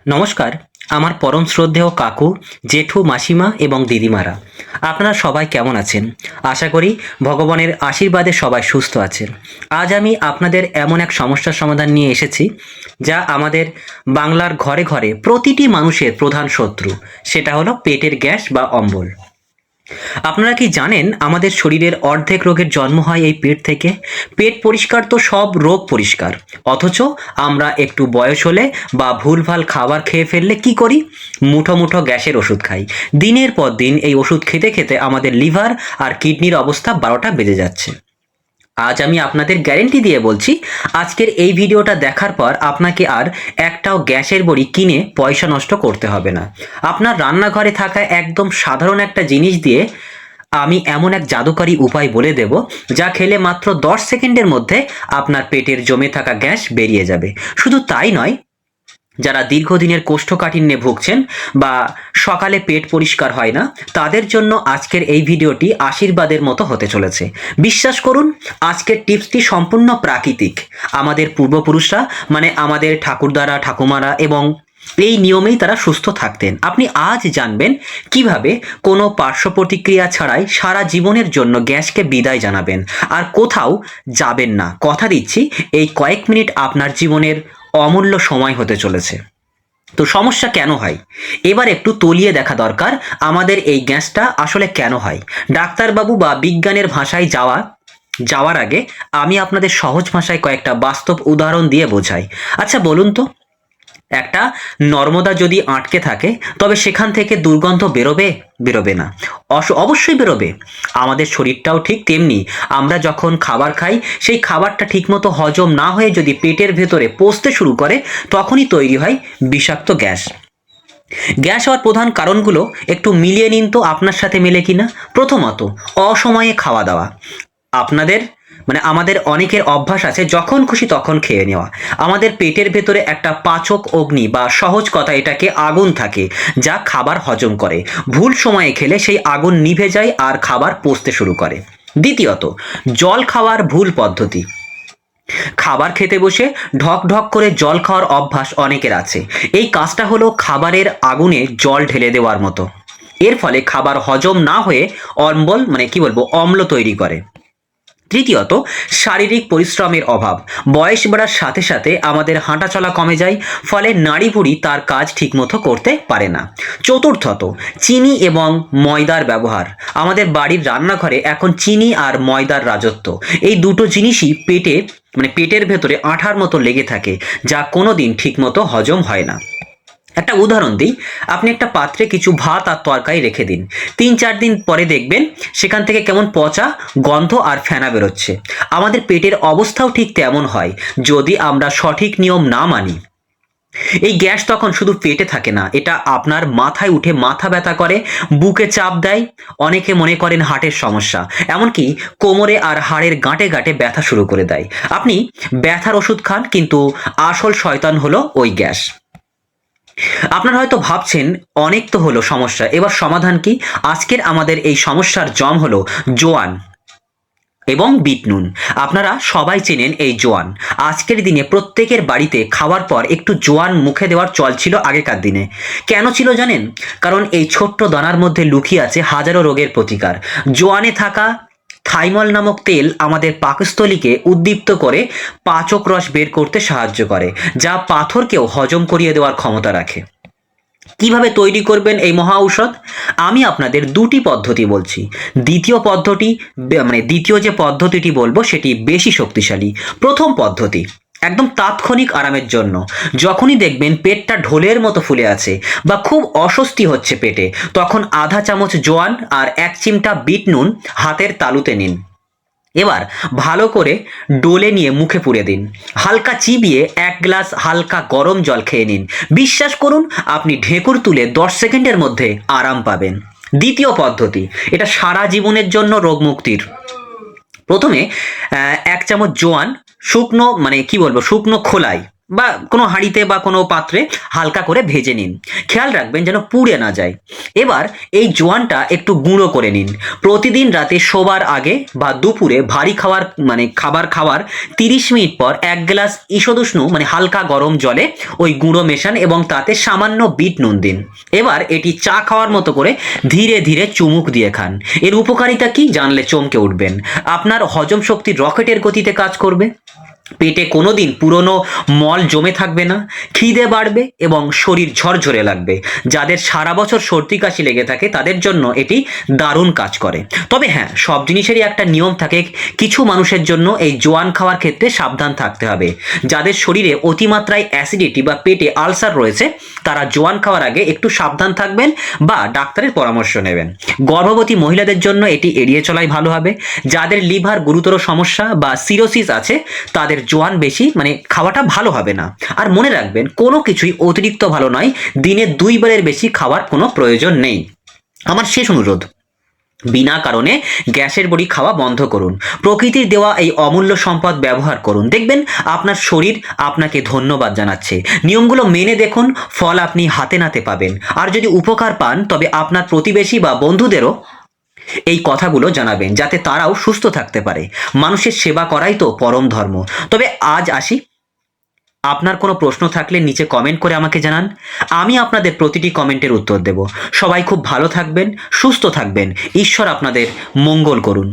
নমস্কার। আমার পরম শ্রদ্ধেয় কাকু, জেঠু, মাসিমা এবং দিদিমারা, আপনারা সবাই কেমন আছেন? আশা করি ভগবানের আশীর্বাদে সবাই সুস্থ আছেন। আজ আমি আপনাদের এমন এক সমস্যার সমাধান নিয়ে এসেছি, যা আমাদের বাংলার ঘরে ঘরে প্রতিটি মানুষের প্রধান শত্রু। সেটা হলো পেটের গ্যাস বা অম্বল। আপনারা কি জানেন আমাদের শরীরের অর্ধেক রোগের জন্ম হয় এই পেট থেকে? পেট পরিষ্কার তো সব রোগ পরিষ্কার। অথচ আমরা একটু বয়স হলে বা ভুলভাল খাবার খেয়ে ফেললে কি করি? মুঠো মুঠো গ্যাসের ওষুধ খাই। দিনের পর দিন এই ওষুধ খেতে খেতে আমাদের লিভার আর কিডনির অবস্থা 12টা বেজে যাচ্ছে। আজ আমি আপনাদের গ্যারেন্টি দিয়ে বলছি, আজকের এই ভিডিওটা দেখার পর আপনাকে আর একটাও গ্যাসের বড়ি কিনে পয়সা নষ্ট করতে হবে না। আপনার রান্নাঘরে থাকা একদম সাধারণ একটা জিনিস দিয়ে আমি এমন এক জাদুকরী উপায় বলে দেব, যা খেলে মাত্র 10 সেকেন্ডের মধ্যে আপনার পেটের জমে থাকা গ্যাস বেরিয়ে যাবে। শুধু তাই নয়, যারা দীর্ঘদিনের কোষ্ঠকাঠিন্যে ভুগছেন বা সকালে পেট পরিষ্কার হয় না, তাদের জন্য আজকের এই ভিডিওটি আশীর্বাদের মতো হতে চলেছে। বিশ্বাস করুন, আজকের টিপসটি সম্পূর্ণ প্রাকৃতিক। আমাদের পূর্বপুরুষরা, মানে আমাদের ঠাকুরদারা, ঠাকুমারা এবং এই নিয়মেই তারা সুস্থ থাকতেন। আপনি আজ জানবেন কিভাবে কোনো পার্শ্ব প্রতিক্রিয়া ছাড়াই সারা জীবনের জন্য গ্যাসকে বিদায় জানাবেন আর কোথাও যাবেন না। কথা দিচ্ছি, এই কয়েক মিনিট আপনার জীবনের অমূল্য সময় হতে চলেছে। তো সমস্যা কেন হয়, এবার একটু তলিয়ে দেখা দরকার। আমাদের এই গ্যাসটা আসলে কেন হয়? ডাক্তারবাবু বা বিজ্ঞানের ভাষায় যাওয়ার আগে আমি আপনাদের সহজ ভাষায় কয়েকটা বাস্তব উদাহরণ দিয়ে বোঝাই। আচ্ছা বলুন তো, একটা নর্মদা যদি আটকে থাকে, তবে সেখান থেকে দুর্গন্ধ বেরোবে? বেরোবে না। অবশ্যই বেরোবে। আমাদের শরীরটাও ঠিক তেমনি। আমরা যখন খাবার খাই, সেই খাবারটা ঠিকমতো হজম না হয়ে যদি পেটের ভেতরে পচতে শুরু করে, তখনই তৈরি হয় বিষাক্ত গ্যাস। গ্যাস হওয়ার প্রধান কারণগুলো একটু মিলিয়ে নিন তো আপনার সাথে মেলে কিনা। প্রথমত, অসময়ে খাওয়া দাওয়া। আপনাদের আমাদের অনেকের অভ্যাস আছে যখন খুশি তখন খেয়ে নেওয়া। আমাদের পেটের ভেতরে একটা পাচক অগ্নি বা সহজ কথা এটাকে আগুন থাকে, যা খাবার হজম করে। ভুল সময়ে খেলে সেই আগুন নিভে যায় আর খাবার পচতে শুরু করে। দ্বিতীয়ত, জল খাওয়ার ভুল পদ্ধতি। খাবার খেতে বসে ঢক ঢক করে জল খাওয়ার অভ্যাস অনেকের আছে। এই কাজটা হলো খাবারের আগুনে জল ঢেলে দেওয়ার মতো। এর ফলে খাবার হজম না হয়ে অম্বল অম্ল তৈরি করে। তৃতীয়ত, শারীরিক পরিশ্রমের অভাব। বয়স বাড়ার সাথে সাথে আমাদের হাঁটাচলা কমে যায়, ফলে নাড়িভুড়ি তার কাজ ঠিকমতো করতে পারে না। চতুর্থত, চিনি এবং ময়দার ব্যবহার। আমাদের বাড়ির রান্নাঘরে এখন চিনি আর ময়দার রাজত্ব। এই দুটো জিনিসই পেটের ভেতরে আঠার মতো লেগে থাকে, যা কোনোদিন ঠিকমতো হজম হয় না। একটা উদাহরণ দিই, আপনি একটা পাত্রে কিছু ভাত আর তরকারি রেখে দিন। 3-4 দিন পরে দেখবেন সেখান থেকে কেমন পচা গন্ধ আর ফেনা বেরোচ্ছে। আমাদের পেটের অবস্থাও ঠিক তেমন হয় যদি আমরা সঠিক নিয়ম না মানি। এই গ্যাস তখন শুধু পেটে থাকে না, এটা আপনার মাথায় উঠে মাথা ব্যথা করে, বুকে চাপ দেয়, অনেকে মনে করেন হার্টের সমস্যা, এমনকি কোমরে আর হাড়ের গাঁটে গাঁটে ব্যথা শুরু করে দেয়। আপনি ব্যথার ওষুধ খান, কিন্তু আসল শয়তান হলো ওই গ্যাস। আপনারা হয়তো ভাবছেন অনেক তো হলো সমস্যা, এবার সমাধান কি? আজকের আমাদের এই সমস্যার জম হলো জোয়ান এবং বিট নুন। আপনারা সবাই চেনেন এই জোয়ান। আজকের দিনে প্রত্যেকের বাড়িতে খাওয়ার পর একটু জোয়ান মুখে দেওয়ার চল ছিল আগেকার দিনে। কেন ছিল জানেন? কারণ এই ছোট্ট দানার মধ্যে লুকিয়ে আছে হাজারো রোগের প্রতিকার। জোয়ানে থাকা থাইমল নামক তেল আমাদের পাকস্থলীকে উদ্দীপ্ত করে পাচক রস বের করতে সাহায্য করে, যা পাথরকেও হজম করিয়ে দেওয়ার ক্ষমতা রাখে। কিভাবে তৈরি করবেন এই মহা ঔষধ? আমি আপনাদের দুটি পদ্ধতি বলছি। দ্বিতীয় যে পদ্ধতিটি বলবো সেটি বেশি শক্তিশালী। প্রথম পদ্ধতি একদম তাৎক্ষণিক আরামের জন্য। যখনই দেখবেন পেটটা ঢোলের মতো ফুলে আছে বা খুব অস্বস্তি হচ্ছে পেটে, তখন আধা চামচ জোয়ান আর 1 চিমটা বিট নুন হাতের তালুতে নিন। এবার ভালো করে ডলে নিয়ে মুখে পুরে দিন। হালকা চিবিয়ে 1 গ্লাস হালকা গরম জল খেয়ে নিন। বিশ্বাস করুন, আপনি ঢেকুর তুলে 10 সেকেন্ডের মধ্যে আরাম পাবেন। দ্বিতীয় পদ্ধতি, এটা সারা জীবনের জন্য রোগ মুক্তির। প্রথমে 1 চামচ জোয়ান শুকনো খোলায় বা কোনো হাঁড়িতে বা কোনো পাত্রে হালকা করে ভেজে নিন। খেয়াল রাখবেন যেন পুড়ে না যায়। এবার এই জোয়ানটা একটু গুঁড়ো করে নিন। প্রতিদিন রাতে শোবার আগে বা দুপুরে ভারী খাবার খাওয়ার 30 মিনিট পর 1 গ্লাস ঈষদুষ্ণ হালকা গরম জলে ওই গুঁড়ো মেশান এবং তাতে সামান্য বিট নুন দিন। এবার এটি চা খাওয়ার মতো করে ধীরে ধীরে চুমুক দিয়ে খান। এর উপকারিতা কি জানলে চমকে উঠবেন। আপনার হজম শক্তি রকেটের গতিতে কাজ করবে, পেটে কোনোদিন পুরনো মল জমে থাকবে না, খিদে বাড়বে এবং শরীর ঝরঝরে লাগবে। যাদের সারা বছর সর্দি কাশি লেগে থাকে তাদের জন্য এটি দারুণ কাজ করে। তবে হ্যাঁ, সব জিনিসেরই একটা নিয়ম থাকে। কিছু মানুষের জন্য এই জোয়ান খাওয়ার ক্ষেত্রে সাবধান থাকতে হবে। যাদের শরীরে অতিমাত্রায় অ্যাসিডিটি বা পেটে আলসার রয়েছে তারা জোয়ান খাওয়ার আগে একটু সাবধান থাকবেন বা ডাক্তারের পরামর্শ নেবেন। গর্ভবতী মহিলাদের জন্য এটি এড়িয়ে চলাই ভালো হবে। যাদের লিভার গুরুতর সমস্যা বা সিরোসিস আছে তাদের জোয়ান বেশি খাওয়াটা ভালো হবে না। আর মনে রাখবেন, কোনো কিছুই অতিরিক্ত ভালো নয়। দিনে 2 বারের বেশি খাওয়ার কোনো প্রয়োজন নেই। আমার শেষ অনুরোধ, বিনা কারণে গ্যাসের বড়ি খাওয়া বন্ধ করুন। প্রকৃতির দেওয়া এই অমূল্য সম্পদ ব্যবহার করুন, দেখবেন আপনার শরীর আপনাকে ধন্যবাদ জানাচ্ছে। নিয়মগুলো মেনে দেখুন, ফল আপনি হাতে নাতে পাবেন। আর যদি উপকার পান তবে আপনার প্রতিবেশী বা বন্ধুদেরও এই কথাগুলো জানাবেন যাতে তারাও সুস্থ থাকতে পারে। মানুষের সেবা করাই তো পরম ধর্ম। তবে আজ আসি, আপনার কোনো প্রশ্ন থাকলে নিচে কমেন্ট করে আমাকে জানান। আমি আপনাদের প্রতিটি কমেন্টের উত্তর দেব। সবাই খুব ভালো থাকবেন, সুস্থ থাকবেন। ঈশ্বর আপনাদের মঙ্গল করুন।